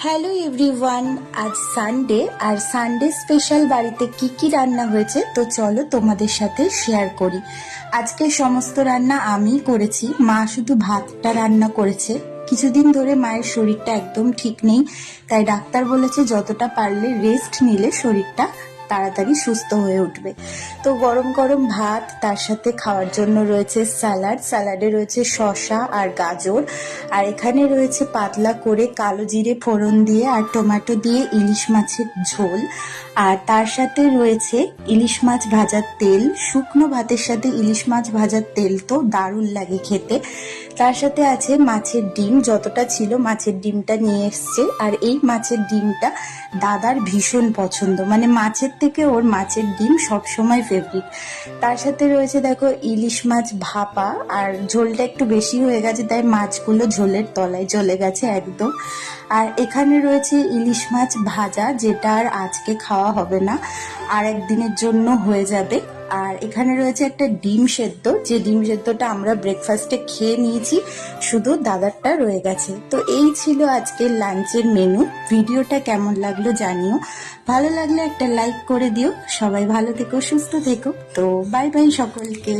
Hello everyone, আজ Sunday আর Sunday special বাড়িতে কি কি রান্না হয়েছে তো চলো তোমাদের সাথে শেয়ার করি। আজকে সমস্ত রান্না আমিই করেছি, মা শুধু ভাতটা রান্না করেছে। কিছুদিন ধরে মায়ের শরীরটা একদম ঠিক নেই, তাই ডাক্তার বলেছে যতটা পারলে রেস্ট নিলে শরীরটা তাড়াতাড়ি সুস্থ হয়ে উঠবে। তো গরম গরম ভাত, তার সাথে খাওয়ার জন্য রয়েছে স্যালাড, স্যালাডে রয়েছে শসা আর গাজর, আর এখানে রয়েছে পাতলা করে কালো জিরে ফোড়ন দিয়ে আর টমেটো দিয়ে ইলিশ মাছের ঝোল, আর তার সাথে রয়েছে ইলিশ মাছ ভাজার তেল। শুকনো ভাতের সাথে ইলিশ মাছ ভাজার তেল তো দারুণ লাগে খেতে। তার সাথে আছে মাছের ডিম, যতটা ছিল মাছের ডিমটা নিয়ে এসছে, আর এই মাছের ডিমটা দাদার ভীষণ পছন্দ, মানে মাছের থেকে ওর মাছের ডিম সবসময় ফেভারিট। তার সাথে রয়েছে দেখো ইলিশ মাছ ভাপা, আর ঝোলটা একটু বেশি হয়ে গেছে তাই মাছগুলো ঝোলের তলায় চলে গেছে একদম। আর এখানে রয়েছে ইলিশ মাছ ভাজা, যেটা আর আজকে খাওয়া হবে না, আর একদিনের জন্য হয়ে যাবে। আর এখানে রয়েছে একটা ডিম সেদ্ধ, যে ডিম সেদ্ধটা আমরা ব্রেকফাস্টে খেয়ে নিয়েছি, শুধু দাদারটা রয়ে গেছে। তো এই ছিল আজকের লাঞ্চের মেনু। ভিডিওটা কেমন লাগলো জানিও, ভালো লাগলে একটা লাইক করে দিও। সবাই ভালো থেকো, সুস্থ থেকো। তো বাই বাই সকলকে।